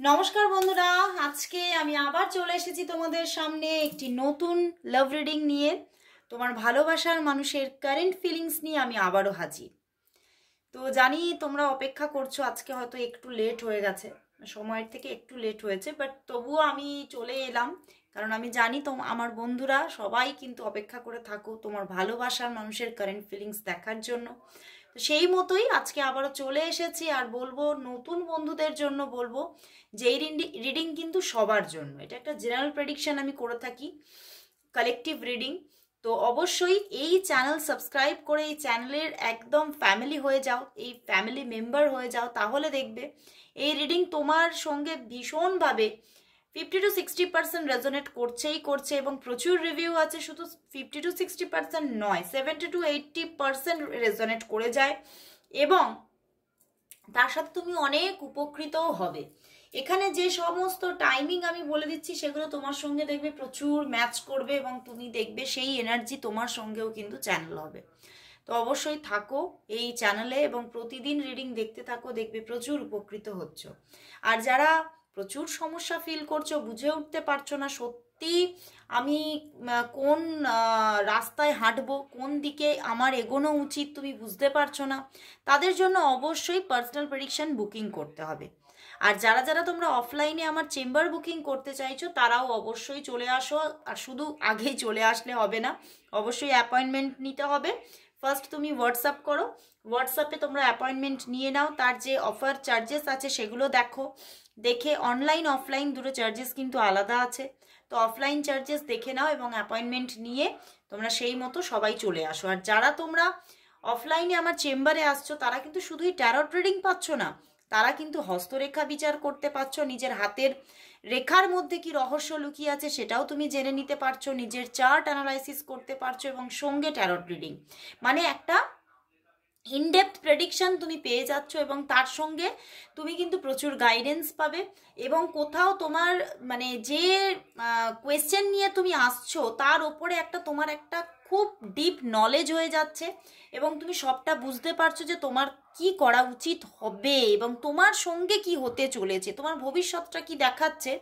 নমস্কার বন্ধুরা, আজকে আমি আবার চলে এসেছি তোমাদের সামনে একটি নতুন লাভ রিডিং নিয়ে। তোমার ভালোবাসার মানুষের কারেন্ট ফিলিংস নিয়ে আমি আবারও হাজির। তো জানি তোমরা অপেক্ষা করছো, আজকে হয়তো একটু লেট হয়ে গেছে, সময়ের থেকে একটু লেট হয়েছে, বাট তবুও আমি চলে এলাম, কারণ আমি জানি আমার বন্ধুরা সবাই কিন্তু অপেক্ষা করে থাকো তোমার ভালোবাসার মানুষের কারেন্ট ফিলিংস দেখার জন্য। তো সেই মতোই আজকে আবারও চলে এসেছি, আর বলবো নতুন বন্ধুদের জন্য বলবো যে এই রিডিং কিন্তু সবার জন্য, এটা একটা জেনারেল প্রেডিকশন আমি করে থাকি, কালেকটিভ রিডিং। তো অবশ্যই এই চ্যানেল সাবস্ক্রাইব করে এই চ্যানেলের একদম ফ্যামিলি হয়ে যাও, এই ফ্যামিলি মেম্বার হয়ে যাও, তাহলে দেখবে এই রিডিং তোমার সঙ্গে ভীষণভাবে 50 to 60% রেজোনেট করছে এবং প্রচুর রিভিউ আছে। শুধু 50 to 60% নয়, 70 to 80% রেজোনেট করে যায়, এবং তার সাথে তুমি অনেক উপকৃতও হবে। এখানে যে সমস্ত টাইমিং আমি বলে দিচ্ছি সেগুলো তোমার সঙ্গে দেখবে প্রচুর ম্যাচ করবে, এবং তুমি দেখবে সেই এনার্জি তোমার সঙ্গেও কিন্তু চ্যানেল হবে। তো অবশ্যই থাকো এই চ্যানেলে এবং প্রতিদিন রিডিং দেখতে থাকো, দেখবে প্রচুর উপকৃত হচ্ছ। আর যারা প্রচুর সমস্যা ফিল করছো, বুঝে উঠতে পারছো না সত্যি আমি কোন রাস্তায় হাঁটবো, কোন দিকে আমার এগোনো উচিত তুমি বুঝতে পারছো না, তাদের জন্য অবশ্যই পার্সোনাল প্রেডিকশন বুকিং করতে হবে। আর যারা যারা তোমরা অফলাইনে আমার চেম্বার বুকিং করতে চাইছো তারাও অবশ্যই চলে আসো। আর শুধু আগেই চলে আসলে হবে না, অবশ্যই অ্যাপয়েন্টমেন্ট নিতে হবে। ফার্স্ট তুমি হোয়াটসঅ্যাপ করো, হোয়াটসঅ্যাপে তোমরা অ্যাপয়েন্টমেন্ট নিয়ে নাও, তার যে অফার চার্জেস আছে সেগুলো দেখো, দেখে অনলাইন অফলাইন দুটো চার্জেস কিন্তু আলাদা আছে। তো অফলাইন চার্জেস দেখে নাও এবং অ্যাপয়েন্টমেন্ট নিয়ে তোমরা সেই মতো সবাই চলে আসো। আর যারা তোমরা অফলাইনে আমার চেম্বারে আসছো তারা কিন্তু শুধুই ট্যারট রিডিং পাচ্ছ না, তারা কিন্তু হস্তরেখা বিচার করতে পারছো, নিজের হাতের রেখার মধ্যে কি রহস্য লুকিয়ে আছে সেটাও তুমি জেনে নিতে পারছো, নিজের চার্ট অ্যানালাইসিস করতে পারছো, এবং সঙ্গে ট্যারট রিডিং, মানে একটা ইনডেপথ প্রেডিকশন তুমি পেয়ে যাচ্ছ, এবং তার সঙ্গে তুমি কিন্তু প্রচুর গাইডেন্স পাবে। এবং কোথাও তোমার মানে যে কোয়েশ্চেন নিয়ে তুমি আসছো তার ওপরে একটা তোমার একটা খুব ডিপ নলেজ হয়ে যাচ্ছে, এবং তুমি সবটা বুঝতে পারছো যে তোমার কি করা উচিত হবে এবং তোমার সঙ্গে কি হতে চলেছে, তোমার ভবিষ্যৎটা কি দেখাচ্ছে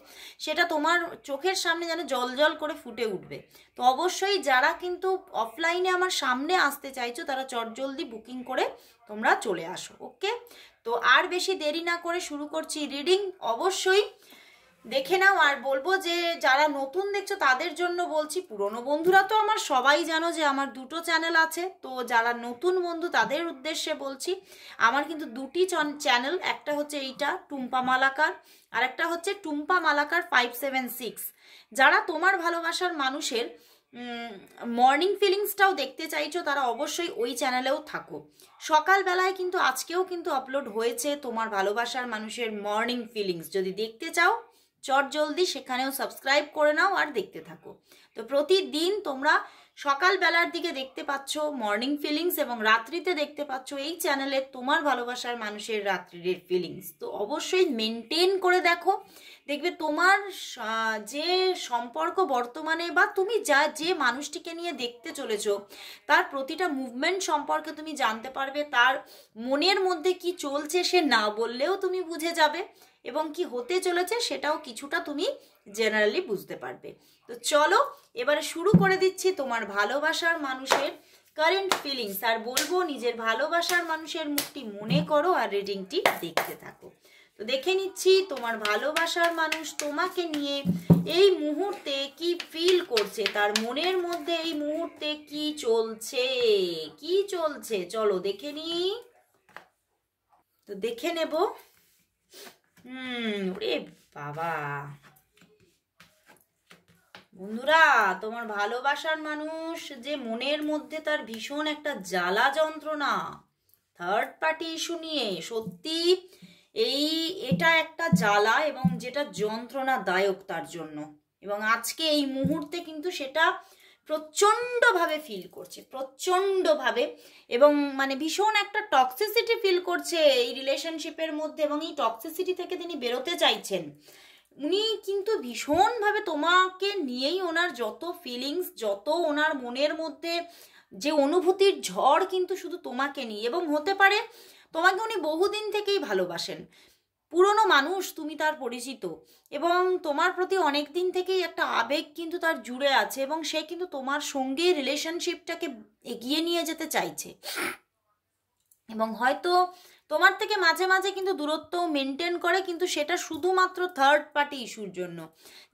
সেটা তোমার চোখের সামনে যেন জল জল করে ফুটে উঠবে। তো অবশ্যই যারা কিন্তু অফলাইনে আমার সামনে আসতে চাইছো তারা চটজলদি বুকিং করে তোমরা চলে আসো। ওকে, তো আর বেশি দেরি না করে শুরু করছি রিডিং। অবশ্যই দেখে নাও। আর বলবো যে যারা নতুন দেখছো তাদের জন্য বলছি, পুরনো বন্ধুরা তো আমার সবাই জানো যে আমার দুটো চ্যানেল আছে, তো যারা নতুন বন্ধু তাদের উদ্দেশ্যে বলছি আমার কিন্তু দুটি চ্যানেল, একটা হচ্ছে এইটা টুম্পা মালাকার, আর একটা হচ্ছে টুম্পা মালাকার 576। যারা তোমার ভালোবাসার মানুষের মর্নিং ফিলিংসটাও দেখতে চাইছো তারা অবশ্যই ওই চ্যানেলেও থাকো। সকালবেলায় কিন্তু আজকেও কিন্তু আপলোড হয়েছে তোমার ভালোবাসার মানুষের মর্নিং ফিলিংস, যদি দেখতে চাও চটজলদি সেখানেও সাবস্ক্রাইব করে নাও আর দেখতে থাকো। তো প্রতিদিন তোমরা সকালবেলার দিকে দেখতে পাচ্ছ মর্নিং ফিলিংস, এবং রাত্রিতে দেখতে পাচ্ছ এই চ্যানেলে তোমার ভালোবাসার মানুষের রাত্রির ফিলিংস। তো অবশ্যই মেনটেন করে দেখো, দেখবে তোমার যে সম্পর্ক বর্তমানে বা তুমি যে মানুষটিকে নিয়ে দেখতে চলেছো তার প্রতিটা মুভমেন্ট সম্পর্কে তুমি জানতে পারবে, তার মনের মধ্যে কি চলছে সে না বললেও তুমি বুঝে যাবে, এবং কি হতে চলেছে সেটাও কিছুটা তুমি জেনারেলি বুঝতে পারবে। তো চলো এবারে শুরু করে দিচ্ছি তোমার ভালোবাসার মানুষের কারেন্ট ফিলিংস, আর বলবো নিজের ভালোবাসার মানুষের মুখটি মনে করো আর রিডিংটি দেখতে থাকো। তো দেখে নিচ্ছি তোমার ভালোবাসার মানুষ তোমাকে নিয়ে এই মুহূর্তে কি ফিল করছে, তার মনের মধ্যে এই মুহূর্তে কি চলছে, কি চলছে চলো দেখে নি। তো দেখে নেব। ওরে বাবা বন্ধুরা, তোমার ভালোবাসার মানুষ যে মনের মধ্যে তার ভীষণ একটা জ্বালা যন্ত্রণা থার্ড পার্টি ইস্যু নিয়ে, সত্যি এটা একটা জ্বালা এবং যেটা যন্ত্রণাদায়ক তার জন্য, এবং আজকে এই মুহূর্তে কিন্তু সেটা প্রচণ্ডভাবে ফিল করছে, প্রচণ্ডভাবে, এবং মানে ভীষণ একটা টক্সিসিটি ফিল করছে এই রিলেশনশিপের মধ্যে, এবং এই টক্সিসিটি থেকে তিনি বেরোতে চাইছেন। উনি কিন্তু ভীষণভাবে তোমাকে নিয়েই ওনার যত ফিলিংস, যত ওনার মনের মধ্যে যে অনুভূতির ঝড় কিন্তু শুধু তোমাকে নিয়ে, এবং হতে পারে তোমাকে উনি বহুদিন থেকেই ভালোবাসেন, পুরনো মানুষ, তুমি তার পরিচিত, এবং তোমার প্রতি অনেক দিন থেকেই একটা আবেগ কিন্তু তার জুড়ে আছে, এবং সে কিন্তু তোমার সঙ্গে রিলেশনশিপটাকে এগিয়ে নিয়ে যেতে চাইছে। এবং হয়তো তোমার থেকে মাঝে মাঝে কিন্তু দূরত্ব মেনটেন করে, কিন্তু সেটা শুধুমাত্র থার্ড পার্টি ইস্যুর জন্য।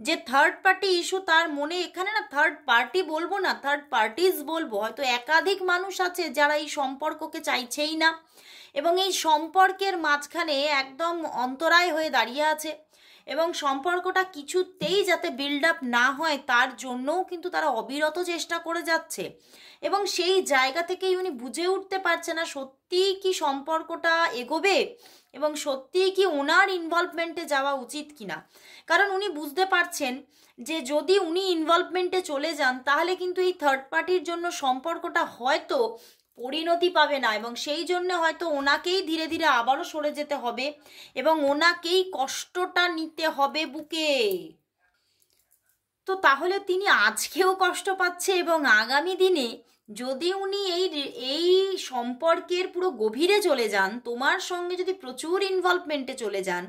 যে থার্ড পার্টি ইস্যু তার মনে, এখানে না থার্ড পার্টি বলবো না, থার্ড পার্টিজ বলবো, হয়তো একাধিক মানুষ আছে যারা এই সম্পর্ককে চাইছেই না, এবং এই সম্পর্কের মাঝখানে একদম অন্তরায় হয়ে দাঁড়িয়ে আছে, এবং সম্পর্কটা কিছুতেই যাতে বিল্ড আপ না হয় তার জন্যও কিন্তু তারা অবিরত চেষ্টা করে যাচ্ছে। এবং সেই জায়গা থেকেই উনি বুঝে উঠতে পারছে না সত্যিই কি সম্পর্কটা এগোবে, এবং সত্যিই কি ওনার ইনভলভমেন্টে যাওয়া উচিত কিনা। কারণ উনি বুঝতে পারছেন যে যদি উনি ইনভলভমেন্টে চলে যান তাহলে কিন্তু এই থার্ড পার্টির জন্য সম্পর্কটা হয়তো পরিণতি পাবে না, এবং সেই জন্য হয়তো ওনাকেই ধীরে ধীরে আবারও সরে যেতে হবে, এবং ওনাকেই কষ্টটা নিতে হবে বুকে। তো তাহলে তিনি আজকেও কষ্ট পাচ্ছে, এবং আগামী দিনে যদি উনি এই সম্পর্কের পুরো গভীরে চলে যান, তোমার সঙ্গে যদি প্রচুর ইনভলভমেন্টে চলে যান,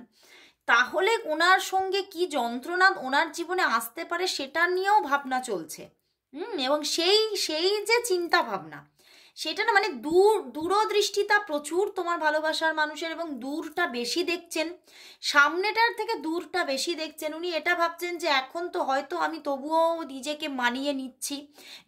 তাহলে ওনার সঙ্গে কি যন্ত্রণা ওনার জীবনে আসতে পারে সেটা নিয়েও ভাবনা চলছে। এবং সেই যে চিন্তা ভাবনা, সেটা না মানে দূরদৃষ্টিতা প্রচুর তোমার ভালোবাসার মানুষের, এবং দূরটা বেশি দেখছেন, সামনেটার থেকে দূরটা বেশি দেখছেন। উনি এটা ভাবছেন যে এখন তো হয়তো আমি তবুও নিজেকে মানিয়ে নিচ্ছি,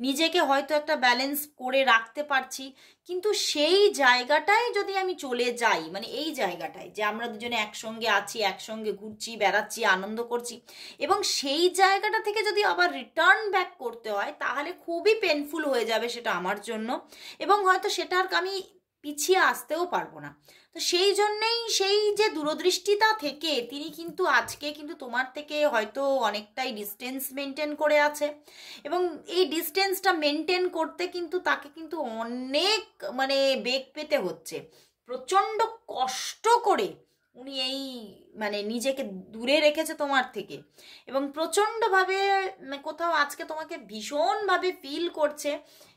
নিজেকে হয়তো একটা ব্যালেন্স করে রাখতে পারছি, কিন্তু সেই জায়গাটায় যদি আমি চলে যাই, মানে এই জায়গাটায় যে আমরা দুজনে একসঙ্গে আছি, একসঙ্গে ঘুরছি, বেড়াচ্ছি, আনন্দ করছি, এবং সেই জায়গাটা থেকে যদি আবার রিটার্ন ব্যাক করতে হয় তাহলে খুবই পেনফুল হয়ে যাবে সেটা আমার জন্য, এবং হয়তো সেটা আর আমি পিছিয়ে আসতেও পারবো না। তো সেই জন্যেই সেই যে দূরদৃষ্টিতা থেকে তিনি কিন্তু আজকে কিন্তু তোমার থেকে হয়তো অনেকটাই ডিস্টেন্স মেনটেন করে আছে, এবং এই ডিস্টেন্সটা মেনটেন করতে কিন্তু তাকে কিন্তু অনেক মানে বেগ পেতে হচ্ছে, প্রচণ্ড কষ্ট করে উনি এই মানে নিজেকে দূরে রেখেছে তোমার থেকে, এবং প্রচণ্ডভাবে কোথাও আজকে তোমাকে ভীষণভাবে ফিল করছে,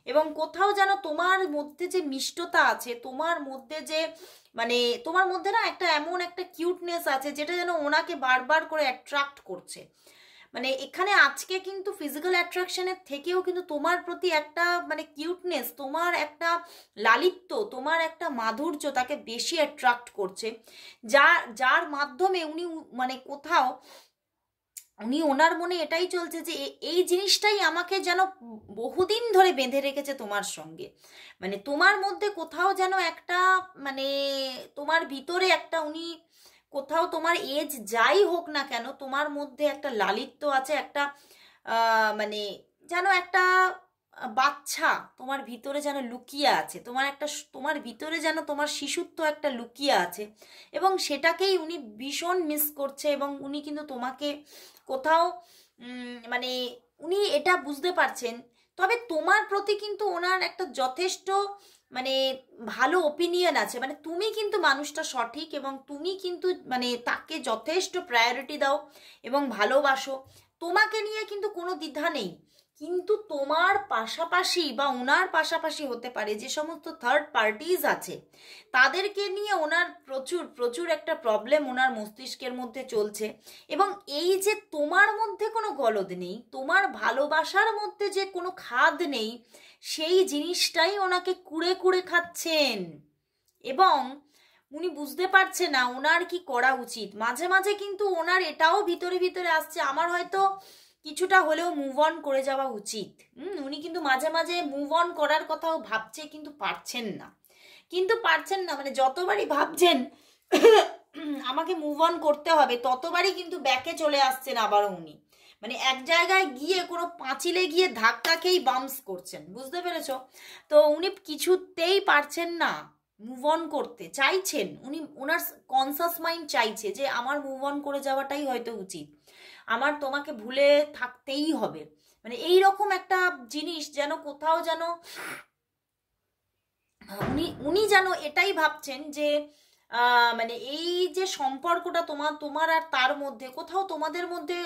এবং কোথাও যেন তোমার মধ্যে যে মিষ্টতা আছে, তোমার মধ্যে যে মানে তোমার মধ্যে না একটা এমন একটা কিউটনেস আছে যেটা যেন ওনাকে বারবার করে অ্যাট্রাক্ট করছে। মানে এখানে আজকে কিন্তু ফিজিক্যাল অ্যাট্রাকশনের থেকেও কিন্তু তোমার প্রতি একটা মানে কিউটনেস, তোমার একটা লালিত্য, তোমার একটা মাধুর্য তাকে বেশি অ্যাট্রাক্ট করছে, যার মাধ্যমে উনি মানে কোথাও উনি ওনার মনে এটাই চলছে যে এই জিনিসটাই আমাকে যেন বহুদিন ধরে বেঁধে রেখেছে তোমার সঙ্গে, মানে তোমার মধ্যে কোথাও যেন একটা মানে তোমার ভিতরে একটা উনি কোথাও তোমার এজ যাই হোক না কেন তোমার মধ্যে একটা লালিত্য আছে, একটা মানে যেন একটা বাচ্চা তোমার ভিতরে যেন লুকিয়ে আছে, তোমার ভিতরে যেন তোমার শিশুত্ব একটা লুকিয়ে আছে, এবং সেটাকেই উনি ভীষণ মিস করছে, এবং উনি কিন্তু তোমাকে কোথাও মানে উনি এটা বুঝতে পারছেন। তবে তোমার প্রতি কিন্তু ওনার একটা যথেষ্ট মানে ভালো ওপিনিয়ন আছে, মানে তুমি কিন্তু মানুষটা সঠিক, এবং তুমি কিন্তু মানে তাকে যথেষ্ট প্রায়োরিটি দাও এবং ভালোবাসো, তোমাকে নিয়ে কিন্তু কোনো দ্বিধা নেই। কিন্তু তোমার পাশাপাশি বা ওনার পাশাপাশি হতে পারে যে সমস্ত থার্ড পার্টিজ আছে, তাদেরকে নিয়ে ওনার প্রচুর প্রচুর একটা প্রবলেম ওনার মস্তিষ্কের মধ্যে চলছে, এবং এই যে তোমার মধ্যে কোনো গলদ নেই, তোমার ভালোবাসার মধ্যে যে কোনো খাদ নেই, সেই জিনিসটাই ওনাকে কুড়ে কুড়ে খাচ্ছেন, এবং উনি বুঝতে পারছে না ওনার কি করা উচিত। মাঝে মাঝে কিন্তু ওনার এটাও ভিতরে ভিতরে আসছে আমার হয়তো কিছুটা হলেও মুভ অন করে যাওয়া উচিত। উনি কিন্তু মাঝে মাঝে মুভ অন করার কথাও ভাবছে, কিন্তু পারছেন না মানে যতবারই ভাবছেন আমাকে মুভ অন করতে হবে, ততবারই কিন্তু ব্যাকে চলে আসছেন আবারও উনি, মানে এক জায়গায় গিয়ে কোনো পাঁচিলে গিয়ে ধাক্কা খেয়েই বাম্পস করছেন, বুঝতে পেরেছ? তো উনি কিছুতেই পারছেন না মুভ অন করতে, চাইছেন উনি, ওনার কনসাস মাইন্ড চাইছে যে আমার মুভ অন করে যাওয়াটাই হয়তো উচিত, আমার তোমাকে ভুলে থাকতেই হবে, মানে এই রকম একটা জিনিস যেন কোথাও যেন উনি যেন এটাই ভাবছেন যে মানে এই যে সম্পর্কটা তোমার আর তার মধ্যে কোথাও তোমাদের মধ্যে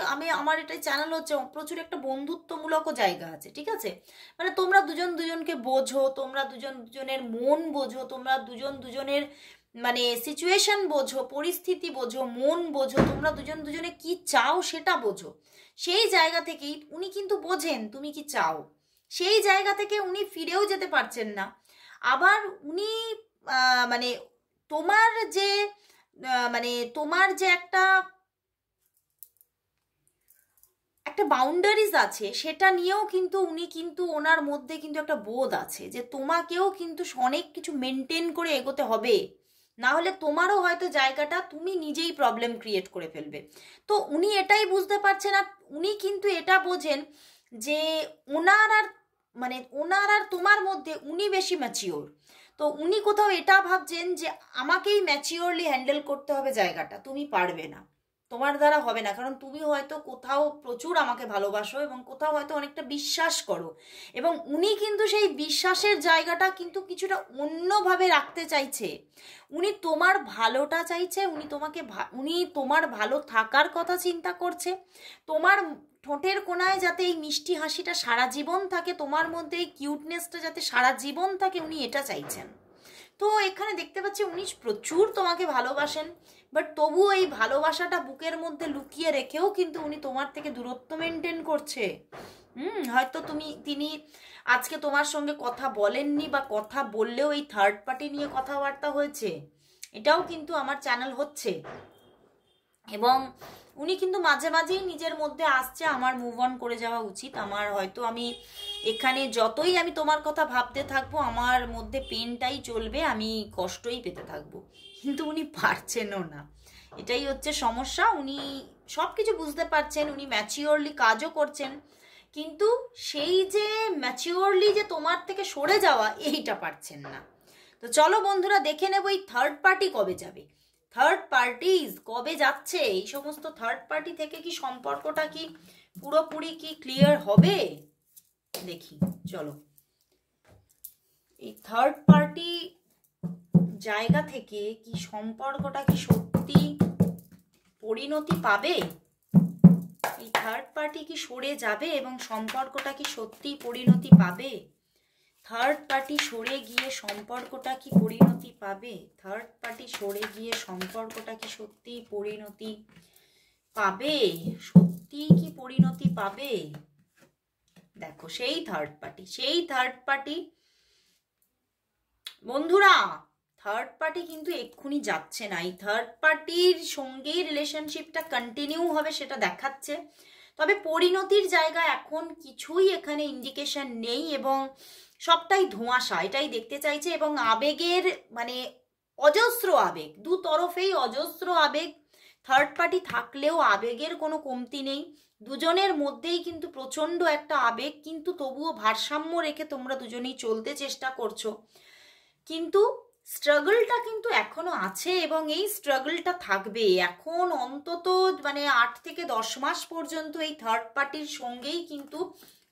আমার এটাই চ্যানেল হচ্ছে প্রচুর একটা বন্ধুত্বমূলকও জায়গা আছে, ঠিক আছে? মানে তোমরা দুজন দুজনকে বোঝো, তোমরা দুজন দুজনের মন বোঝো, তোমরা দুজন দুজনের মানে সিচুয়েশন বোঝো, পরিস্থিতি বোঝো, মন বোঝো, তোমরা দুজন দুজনে কি চাও সেটা বোঝো। সেই জায়গা থেকেই উনি কিন্তু বোঝেন তুমি কি চাও, সেই জায়গা থেকে উনি ফিরেও যেতে পারছেন না। আবার উনি মানে তোমার যে মানে তোমার যে একটা একটা বাউন্ডারিজ আছে সেটা নিয়েও কিন্তু উনি কিন্তু ওনার মধ্যে কিন্তু একটা বোধ আছে যে তোমাকেও কিন্তু অনেক কিছু মেনটেন করে এগোতে হবে, না হলে তোমারও হয়তো জায়গাটা তুমি নিজেই প্রবলেম ক্রিয়েট করে ফেলবে। তো উনি এটাই বুঝতে পারছেন, আর উনি কিন্তু এটা বোঝেন যে ওনার আর মানে ওনার আর তোমার মধ্যে উনি বেশি ম্যাচিওর। তো উনি কোথাও এটা ভাবছেন যে আমাকেই ম্যাচিওরলি হ্যান্ডেল করতে হবে জায়গাটা, তুমি পারবে না, তোমার দ্বারা হবে না, কারণ তুমি হয়তো কোথাও প্রচুর আমাকে ভালোবাসো এবং কোথাও হয়তো অনেকটা বিশ্বাস করো, এবং উনি কিন্তু সেই বিশ্বাসের জায়গাটা কিন্তু কিছুটা অন্যভাবে রাখতে চাইছে। উনি তোমার ভালোটা চাইছে, উনি তোমাকে উনি তোমার ভালো থাকার কথা চিন্তা করছে, তোমার ঠোঁটের কোণায় যাতে এই মিষ্টি হাসিটা সারা জীবন থাকে, তোমার মধ্যে এই কিউটনেসটা যাতে সারা জীবন থাকে, উনি এটা চাইছেন। তো এখানে দেখতে পাচ্ছি উনি প্রচুর তোমাকে ভালোবাসেন, বাট তবুও এই ভালোবাসাটা বুকের মধ্যে লুকিয়ে রেখেও কিন্তু উনি তোমার থেকে দূরত্ব মেনটেন করছে। হয়তো তিনি আজকে তোমার সঙ্গে কথা বলেননি, বা কথা বললেও এই থার্ড পার্টি নিয়ে কথাবার্তা হয়েছে, এটাও কিন্তু আমার চ্যানেল হচ্ছে। এবং উনি কিন্তু মাঝে মাঝেই নিজের মধ্যে আসছে আমার মুভ অন করে যাওয়া উচিত, আমার হয়তো আমি এখানে যতই আমি তোমার কথা ভাবতে থাকবো আমার মধ্যে পেনটাই চলবে, আমি কষ্টই পেতে থাকবো, কিন্তু উনি পারছেনও না, এটাই হচ্ছে সমস্যা। উনি সব কিছু বুঝতে পারছেন, উনি ম্যাচিওরলি কাজও করছেন, কিন্তু সেই যে ম্যাচিওরলি যে তোমার থেকে সরে যাওয়া এইটা পারছেন না। তো চলো বন্ধুরা দেখে নেবো এই থার্ড পার্টি কবে যাবে, থার্ড পার্টিজ কবে যাচ্ছে, এই সমস্ত থার্ড পার্টি থেকে কি সম্পর্কটা কি পুরোপুরি কি ক্লিয়ার হবে, দেখি চলো। এই থার্ড পার্টি জায়গা থেকে কি সম্পর্কটা কি সত্যি পরিণতি পাবে, এই থার্ড পার্টি কি সরে যাবে এবং সম্পর্কটা কি সত্যি পরিণতি পাবে, থার্ড পার্টি সরে গিয়ে সম্পর্কটা কি পরিণতি পাবে, থার্ড পার্টি সরে গিয়ে সম্পর্কটা কি সত্যি পরিণতি পাবে, সত্যি কি পরিণতি পাবে। দেখো সেই থার্ড পার্টি বন্ধুরা, থার্ড পার্টি কিন্তু এক্ষুনি যাচ্ছে না, এই থার্ড পার্টির সঙ্গেই রিলেশনশিপটা কন্টিনিউ হবে সেটা দেখাচ্ছে, তবে পরিণতির জায়গা এখন কিছুই এখানে ইন্ডিকেশন নেই, এবং সবটাই ধোঁয়াশা এটাই দেখতে চাইছে, এবং আবেগের মানে অজস্র আবেগ, দু তরফেই অজস্র আবেগ, থার্ড পার্টি থাকলেও আবেগের কোনো কমতি নেই, দুজনের মধ্যেই কিন্তু প্রচণ্ড একটা আবেগ, কিন্তু তবুও ভারসাম্য রেখে তোমরা দুজনেই চলতে চেষ্টা করছো, কিন্তু স্ট্রাগলটা কিন্তু এখনো আছে, এবং এই স্ট্রাগলটা থাকবে এখন অন্তত মানে 8 থেকে 10 মাস পর্যন্ত এই থার্ড পার্টির সঙ্গেই কিন্তু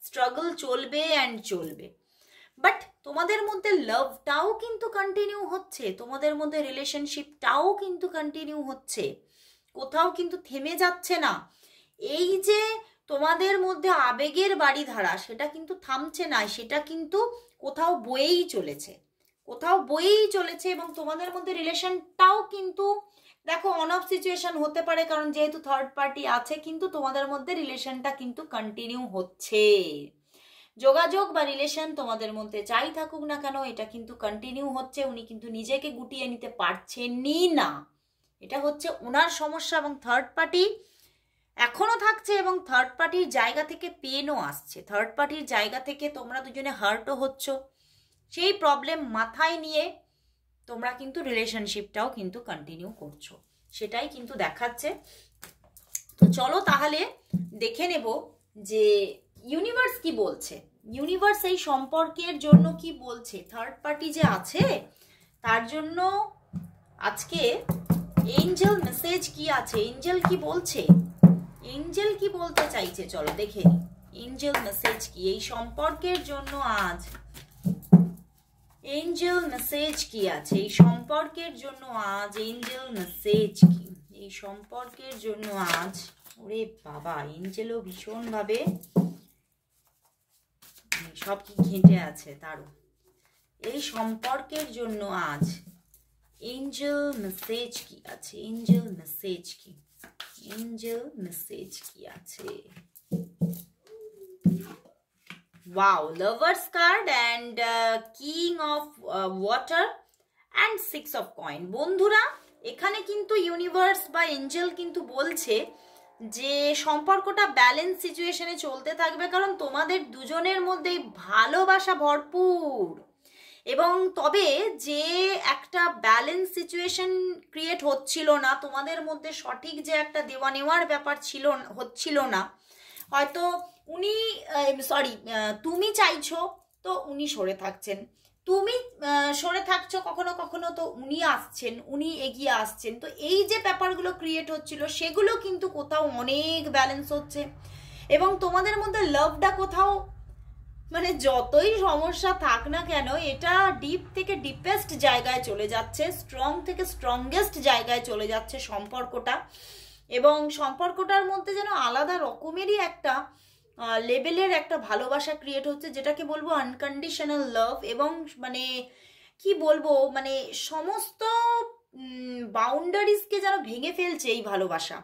স্ট্রাগল চলবে অ্যান্ড চলবে। বাট তোমাদের মধ্যে লাভটাও কিন্তু কন্টিনিউ হচ্ছে, তোমাদের মধ্যে রিলেশনশিপটাও কিন্তু কন্টিনিউ হচ্ছে, কোথাও কিন্তু থেমে যাচ্ছে না। এই যে তোমাদের মধ্যে আবেগের বাড়িধারা সেটা কিন্তু থামছে না, সেটা কিন্তু কোথাও বয়েই চলেছে, এবং তোমাদের মধ্যে রিলেশনটাও কিন্তু দেখো অন অফ সিচুয়েশন হতে পারে, কারণ যেহেতু থার্ড পার্টি আছে, কিন্তু তোমাদের মধ্যে রিলেশনটা কিন্তু কন্টিনিউ হচ্ছে, যোগাযোগ বা রিলেশন তোমাদের মধ্যে যাই থাকুক না কেন এটা কিন্তু কন্টিনিউ হচ্ছে, উনি কিন্তু নিজেকে গুটিয়ে নিতে পারছেনই না, এটা হচ্ছে ওনার সমস্যা, এবং থার্ড পার্টি এখনো থাকছে, এবং থার্ড পার্টির জায়গা থেকে পেনও আসছে, থার্ড পার্টির জায়গা থেকে তোমরা দুজনে হার্টও হচ্ছ, সেই প্রবলেম মাথায় নিয়ে তোমরা কিন্তু রিলেশনশিপটাও কিন্তু কন্টিনিউ করছো, সেটাই কিন্তু দেখাচ্ছে। তো চলো তাহলে দেখে নেব যে ইউনিভার্স কি বলছে, ইউনিভার্স এই সম্পর্কের জন্য কি বলছে, থার্ড পার্টি যে আছে তার জন্য আজকে এঞ্জেল মেসেজ কি আছে, এঞ্জেল কি বলছে, এঞ্জেল কি বলতে চাইছে, চলো দেখে নি এঞ্জেল মেসেজ কি এই সম্পর্কের জন্য আজ, এঞ্জেল মেসেজ কি আছে এই সম্পর্কের জন্য আজ, এঞ্জেল মেসেজ কি এই সম্পর্কের জন্য আজ। ওরে বাবা, এঞ্জেলও ভীষণ ভাবে সব কি ঘেঁটে আছে তারও, এই সম্পর্কের জন্য আজ এঞ্জেল মেসেজ কি আছে? এঞ্জেল মেসেজ কি? এঞ্জেল মেসেজ কি আছে? Wow, lovers card and king of water and 6 of coin. বন্ধুরা, এখানে কিন্তু ইউনিভার্স বা এঞ্জেল কিন্তু বলছে যে সম্পর্কটা ব্যালেন্স সিচুয়েশনে চলতে থাকবে, কারণ তোমাদের দুজনের মধ্যেই ভালোবাসা ভরপুর। এবং তবে যে একটা ব্যালেন্স সিচুয়েশন ক্রিয়েট হচ্ছিল না তোমাদের মধ্যে, সঠিক যে একটা দেওয়া নেওয়ার ব্যাপার হচ্ছিল না, হয়তো উনি সরি তুমি চাইছো তো উনি সরে থাকছেন, তুমি সরে থাকছো কখনো কখনো তো উনি আসছেন, উনি এগিয়ে আসছেন। তো এই যে ব্যাপারগুলো ক্রিয়েট হচ্ছিল সেগুলো কিন্তু কোথাও অনেক ব্যালেন্স হচ্ছে। এবং তোমাদের মধ্যে লাভটা কোথাও মানে যতই সমস্যা থাক না কেন, এটা ডিপ থেকে ডিপেস্ট জায়গায় চলে যাচ্ছে, স্ট্রং থেকে স্ট্রংগেস্ট জায়গায় চলে যাচ্ছে সম্পর্কটা। এবং সম্পর্কটার মধ্যে যেন আলাদা রকমেরই একটা লেভেলের একটা ভালোবাসা ক্রিয়েট হচ্ছে, যেটাকে বলবো আনকন্ডিশনাল লাভ। এবং মানে কি বলবো, মানে সমস্ত বাউন্ডারিজকে যেন ভেঙে ফেলছে এই ভালোবাসা।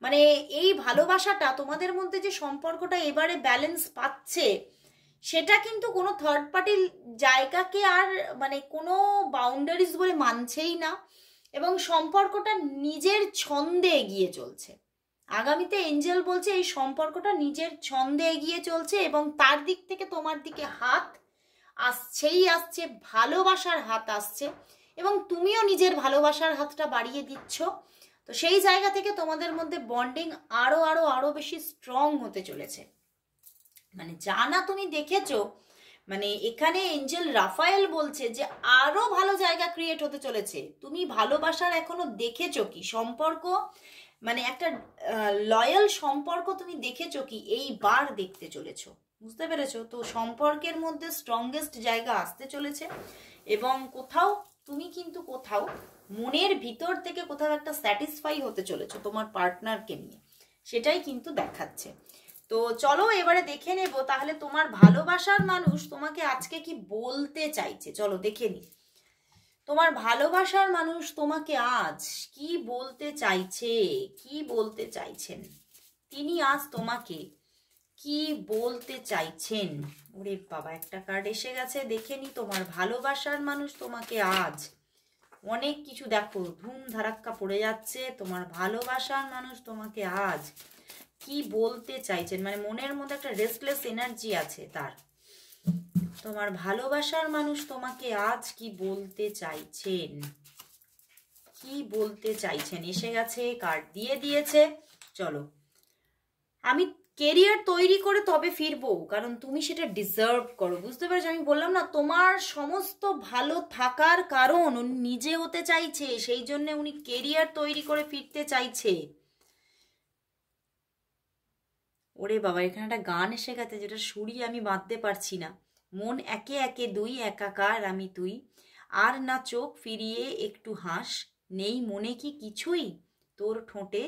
মানে এই ভালোবাসাটা তোমাদের মধ্যে যে সম্পর্কটা এবারে ব্যালেন্স পাচ্ছে, সেটা কিন্তু কোনো থার্ড পার্টির জায়গাকে আর মানে কোনো বাউন্ডারিজ বলে মানছেই না। এবং সম্পর্কটা নিজের ছন্দে এগিয়ে চলছে। আগামীতে এঞ্জেল বলছে এই সম্পর্কটা নিজের ছন্দে এগিয়ে চলছে, এবং তার দিক থেকে তোমার দিকে হাত আসছেই আসছে, ভালোবাসার হাত আসছে, এবং তুমিও নিজের ভালোবাসার হাতটা বাড়িয়ে দিচ্ছ। তো সেই জায়গা থেকে তোমাদের মধ্যে বন্ডিং আরো আরো আরো বেশি স্ট্রং হতে চলেছে। মানে যা না তুমি দেখেছো, মানে এখানে এঞ্জেল রাফায়েল বলছে যে আরো ভালো জায়গা ক্রিয়েট হতে চলেছে। তুমি ভালোবাসার এখনো দেখেছো কি সম্পর্ক, মানে একটা লয়াল সম্পর্ক তুমি দেখেছো কি? এইবার দেখতে চলেছো, বুঝতে পেরেছো? তো সম্পর্কের মধ্যে স্ট্রংগেস্ট জায়গা আসতে চলেছে। এবং কোথাও তুমি কিন্তু কোথাও মনের ভিতর থেকে কোথাও একটা স্যাটিসফাই হতে চলেছো তোমার পার্টনারকে নিয়ে, সেটাই কিন্তু দেখাচ্ছে। তো চলো এবারে দেখে নেব তাহলে তোমার ভালোবাসার মানুষ তোমাকে আজকে কি বলতে চাইছে। চলো দেখে নি তোমার ভালোবাসার মানুষ তোমাকে আজ কি বলতে চাইছে, কি বলতে চাইছেন তিনি আজ তোমাকে, কি বলতে চাইছেন। ওরে বাবা, একটা কার্ড এসে গেছে, দেখে নি তোমার ভালোবাসার মানুষ তোমাকে আজ অনেক কিছু, দেখো ধুম ধারাক্কা পড়ে যাচ্ছে। তোমার ভালোবাসার মানুষ তোমাকে আজ কি বলতে চাইছেন, মানে মনের মধ্যে একটা রেস্টলেস এনার্জি আছে তার। তোমার ভালোবাসার মানুষ তোমাকে আজ কি বলতে চাইছেন, কি বলতে চাইছেন। এসে গেছে, কার্ড দিয়ে দিয়েছে। চলো, আমি কেরিয়ার তৈরি করে তবে ফিরবো, কারণ তুমি সেটা ডিজার্ভ করো, বুঝতে পেরেছো? আমি বললাম না, তোমার সমস্ত ভালো থাকার কারণ উনি নিজে হতে চাইছে, সেই জন্য উনি কেরিয়ার তৈরি করে ফিরতে চাইছে। ওরে বাবা, এখানে একটা গান এসে গেছে যেটা সুরই আমি বাঁধতে পারছি না। মন একে একে দুই, একাকার আমি তুই, আর না চোখ ফিরিয়ে একটু হাস, নেই মনে কি কিছুই, তোর ঠোঁটে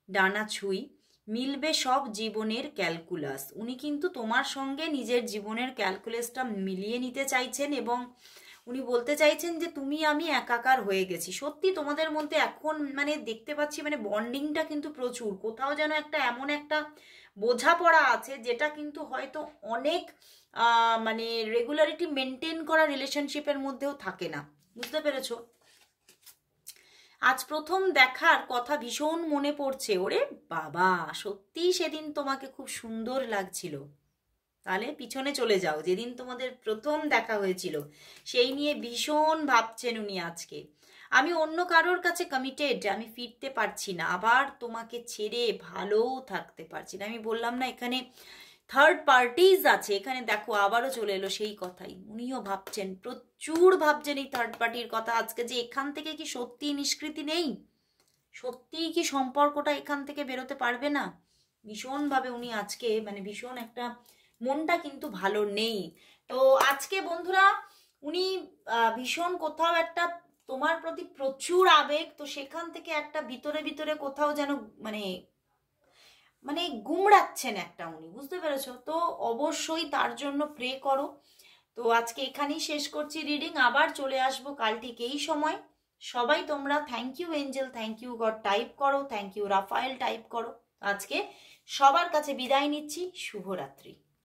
ডানা ছুঁই, মিলবে সব জীবনের ক্যালকুলাস। উনি কিন্তু তোমার সঙ্গে নিজের জীবনের ক্যালকুলাসটা মিলিয়ে নিতে চাইছেন, এবং উনি বলতে চাইছেন যে তুমি আমি একাকার হয়ে গেছি। সত্যি তোমাদের মধ্যে এখন মানে দেখতে পাচ্ছি মানে বন্ডিংটা কিন্তু প্রচুর, কোথাও যেন একটা এমন একটা বোঝাপড়া আছে যেটা কিন্তু হয়তো অনেক মানে রেগুলারিটি মেনটেন করা রিলেশনশিপের মধ্যেও থাকে না, বুঝতে পেরেছো? আজ প্রথম দেখার কথা ভীষণ মনে পড়ছে। ওরে বাবা, সত্যি সেদিন তোমাকে খুব সুন্দর লাগছিল। তাহলে পিছনে চলে যাও, যেদিন তোমাদের প্রথম দেখা হয়েছিল সেই নিয়ে ভীষণ ভাবছেন উনি আজকে। আমি অন্য কারোর কাছে কমিটেড, আমি ফিরতে পারছি না, আবার তোমাকে ছেড়ে ভালোও থাকতে পারছি না। আমি বললাম না এখানে থার্ড পার্টিজ আছে, এখানে দেখো আবারও চলে এলো সেই কথাই। উনিও ভাবছেন, প্রচুর ভাবছেন এই থার্ড পার্টির কথা আজকে, যে এখান থেকে কি সত্যি নিষ্কৃতি নেই, সত্যিই কি সম্পর্কটা এখান থেকে বেরোতে পারবে না। ভীষণভাবে উনি আজকে মানে ভীষণ একটা মনটা কিন্তু ভালো নেই। তো আজকে বন্ধুরা উনি ভীষণ কোথাও একটা তোমার প্রতি প্রচুর আবেগ, তো সেখান থেকে একটা ভিতরে ভিতরে কোথাও যেন মানে মানে গুমড়াচ্ছেন একটা উনি, বুঝতে পেরেছো? তো অবশ্যই তার জন্য প্রে করো। তো আজকে এখানেই শেষ করছি রিডিং, আবার চলে আসবো কাল ঠিক এই সময়। সবাই তোমরা thank you angel, thank you God type করো, থ্যাংক ইউ রাফায়েল টাইপ করো। আজকে সবার কাছে বিদায় নিচ্ছি, শুভরাত্রি।